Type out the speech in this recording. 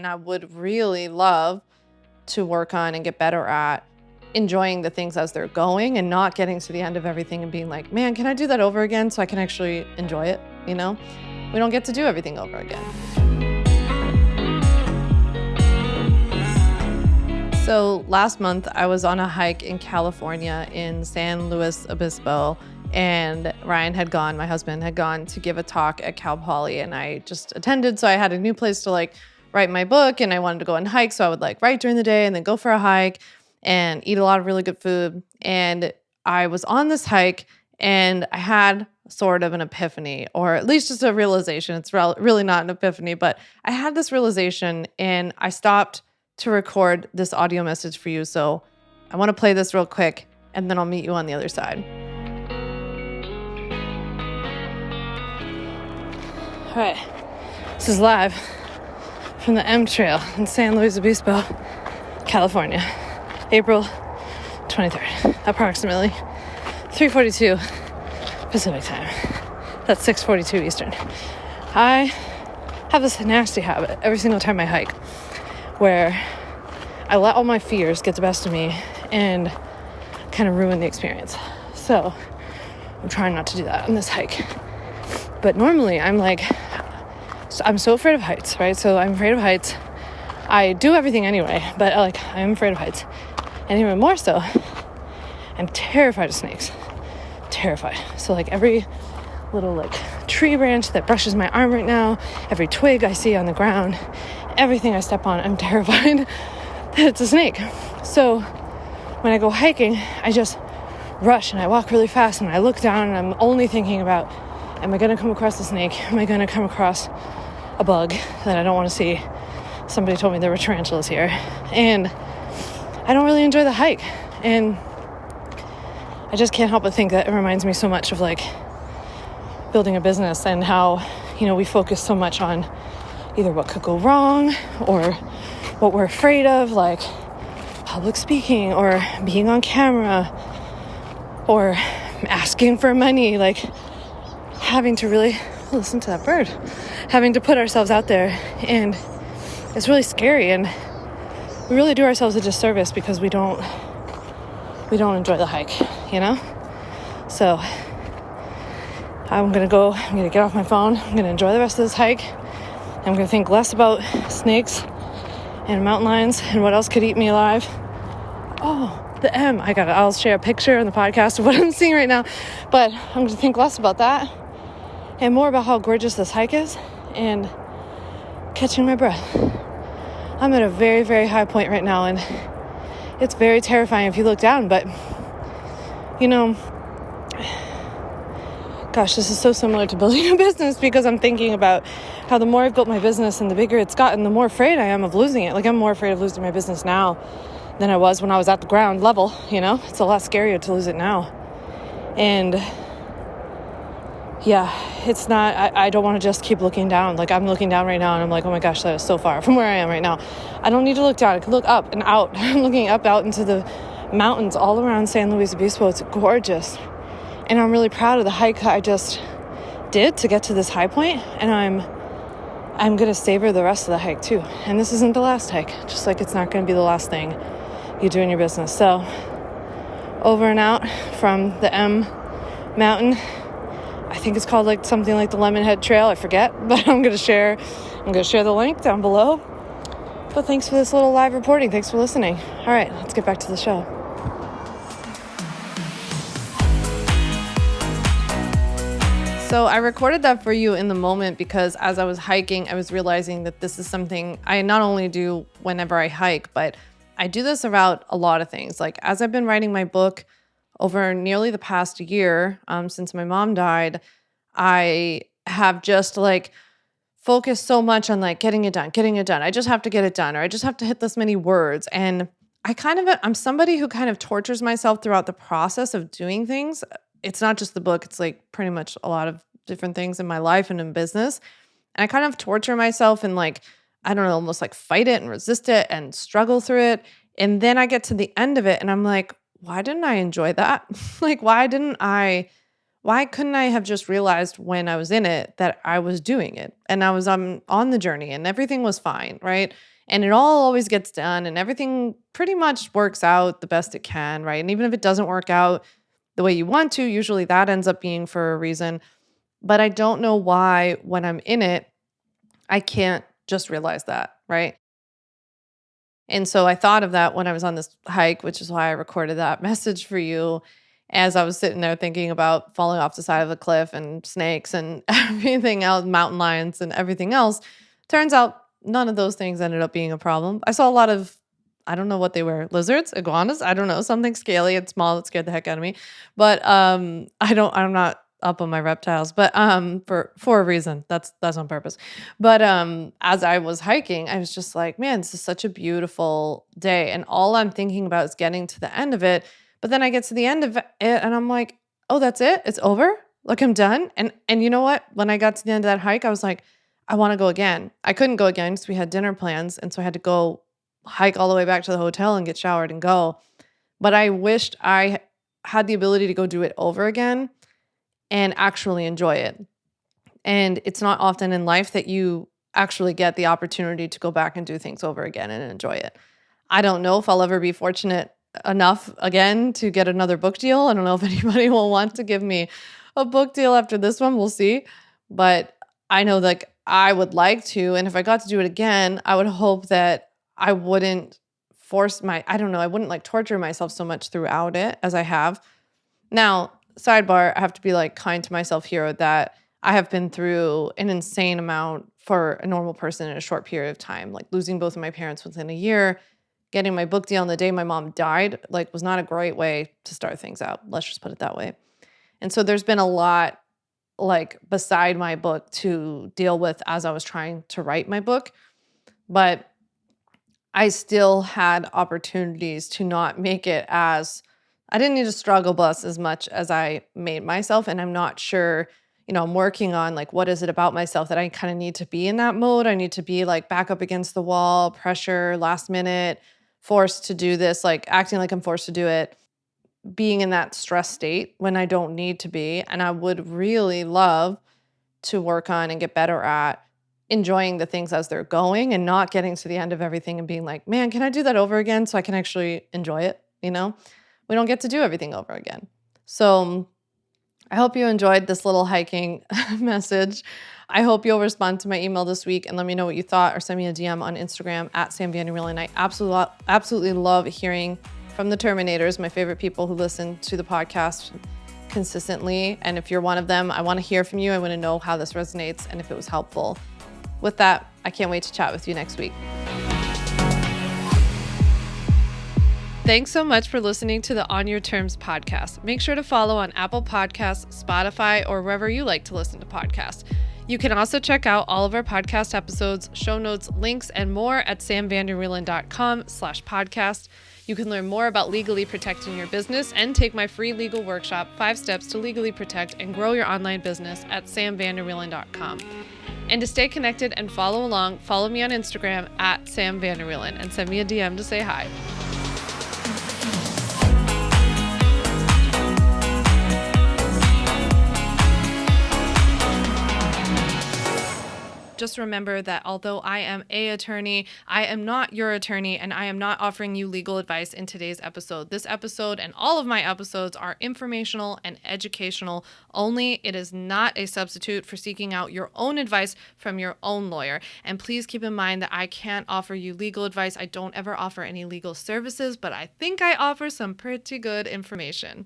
And I would really love to work on and get better at enjoying the things as they're going and not getting to the end of everything and being like, man, can I do that over again so I can actually enjoy it? You know, we don't get to do everything over again. So last month I was on a hike in California in San Luis Obispo, and Ryan had gone, my husband had gone to give a talk at Cal Poly, and I just attended. So I had a new place to like write my book, and I wanted to go and hike. So I would like write during the day and then go for a hike and eat a lot of really good food. And I was on this hike and I had sort of an epiphany, or at least just a realization. It's really not an epiphany, but I had this realization and I stopped to record this audio message for you. So I want to play this real quick and then I'll meet you on the other side. All right, this is live from the M Trail in San Luis Obispo, California, April 23rd, approximately 3:42 Pacific time. That's 6:42 Eastern. I have this nasty habit every single time I hike where I let all my fears get the best of me and kind of ruin the experience. So I'm trying not to do that on this hike. But normally I'm so afraid of heights, right? So I'm afraid of heights. I do everything anyway, but I'm afraid of heights. And even more so, I'm terrified of snakes. Terrified. So every little tree branch that brushes my arm right now, every twig I see on the ground, everything I step on, I'm terrified that it's a snake. So when I go hiking, I just rush and I walk really fast and I look down and I'm only thinking about, am I going to come across a snake? Am I going to come across a bug that I don't want to see? Somebody told me there were tarantulas here. And I don't really enjoy the hike. And I just can't help but think that it reminds me so much of building a business and how, we focus so much on either what could go wrong or what we're afraid of, like public speaking or being on camera or asking for money, having to really listen to that bird, having to put ourselves out there. And it's really scary, and we really do ourselves a disservice because we don't enjoy the hike, So I'm going to get off my phone. I'm going to enjoy the rest of this hike. I'm going to think less about snakes and mountain lions and what else could eat me alive. Oh, the M. I'll share a picture on the podcast of what I'm seeing right now. But I'm going to think less about that and more about how gorgeous this hike is and catching my breath. I'm at a very, very high point right now, and it's very terrifying if you look down. But, gosh, this is so similar to building a business because I'm thinking about how the more I've built my business and the bigger it's gotten, the more afraid I am of losing it. I'm more afraid of losing my business now than I was when I was at the ground level, It's a lot scarier to lose it now. And yeah, it's not, I don't want to just keep looking down. I'm looking down right now and I'm like, oh my gosh, that is so far from where I am right now. I don't need to look down. I can look up and out. I'm looking up out into the mountains all around San Luis Obispo. It's gorgeous. And I'm really proud of the hike I just did to get to this high point. And I'm going to savor the rest of the hike too. And this isn't the last hike, just like it's not going to be the last thing you do in your business. So over and out from the M mountain. I think it's called something like the Lemonhead Trail. I forget, but I'm going to share the link down below. But thanks for this little live reporting. Thanks for listening. All right, let's get back to the show. So I recorded that for you in the moment because as I was hiking, I was realizing that this is something I not only do whenever I hike, but I do this about a lot of things. As I've been writing my book over nearly the past year, since my mom died, I have just focused so much on getting it done. I just have to get it done, or I just have to hit this many words. And I'm somebody who kind of tortures myself throughout the process of doing things. It's not just the book. It's pretty much a lot of different things in my life and in business. And I kind of torture myself and I don't know, almost fight it and resist it and struggle through it. And then I get to the end of it and I'm like, why didn't I enjoy that? Why didn't I why couldn't I have just realized when I was in it that I was doing it and I was on the journey and everything was fine, right? And it all always gets done and everything pretty much works out the best it can, right? And even if it doesn't work out the way you want to, usually that ends up being for a reason. But I don't know why when I'm in it, I can't just realize that, right? And so I thought of that when I was on this hike, which is why I recorded that message for you as I was sitting there thinking about falling off the side of a cliff and snakes and everything else, mountain lions and everything else. Turns out none of those things ended up being a problem. I saw a lot of, I don't know what they were, lizards, iguanas, I don't know, something scaly and small that scared the heck out of me. But I'm not up on my reptiles, but for a reason. That's on purpose. But as I was hiking, I was just like, man, this is such a beautiful day. And all I'm thinking about is getting to the end of it. But then I get to the end of it and I'm like, oh, that's it? It's over? Like I'm done? And you know what? When I got to the end of that hike, I was like, I want to go again. I couldn't go again because we had dinner plans. And so I had to go hike all the way back to the hotel and get showered and go. But I wished I had the ability to go do it over again and actually enjoy it. And it's not often in life that you actually get the opportunity to go back and do things over again and enjoy it. I don't know if I'll ever be fortunate enough again to get another book deal. I don't know if anybody will want to give me a book deal after this one. We'll see. But I know that I would like to. And if I got to do it again, I would hope that I wouldn't I wouldn't like torture myself so much throughout it as I have. Now, sidebar, I have to be like kind to myself here that I have been through an insane amount for a normal person in a short period of time, like losing both of my parents within a year, getting my book deal on the day my mom died, like was not a great way to start things out. Let's just put it that way. And so there's been a lot like beside my book to deal with as I was trying to write my book, but I still had opportunities to not make it as I didn't need to struggle bus as much as I made myself. And I'm not sure, I'm working on like, what is it about myself that I kind of need to be in that mode? I need to be like back up against the wall, pressure, last minute, forced to do this, like acting like I'm forced to do it, being in that stress state when I don't need to be. And I would really love to work on and get better at enjoying the things as they're going and not getting to the end of everything and being like, man, can I do that over again so I can actually enjoy it? We don't get to do everything over again. So I hope you enjoyed this little hiking message. I hope you'll respond to my email this week and let me know what you thought or send me a DM on Instagram at Sam Vander Wielen. I absolutely love hearing from the Terminators, my favorite people who listen to the podcast consistently. And if you're one of them, I want to hear from you. I want to know how this resonates and if it was helpful. With that, I can't wait to chat with you next week. Thanks so much for listening to the On Your Terms podcast. Make sure to follow on Apple Podcasts, Spotify, or wherever you like to listen to podcasts. You can also check out all of our podcast episodes, show notes, links, and more at samvanderwielen.com/podcast. You can learn more about legally protecting your business and take my free legal workshop, 5 Steps to Legally Protect and Grow Your Online Business at samvanderwielen.com. And to stay connected and follow along, follow me on Instagram at Sam Vander Wielen and send me a DM to say hi. Just remember that although I am an attorney, I am not your attorney, and I am not offering you legal advice in today's episode. This episode and all of my episodes are informational and educational only. It is not a substitute for seeking out your own advice from your own lawyer. And please keep in mind that I can't offer you legal advice. I don't ever offer any legal services, but I think I offer some pretty good information.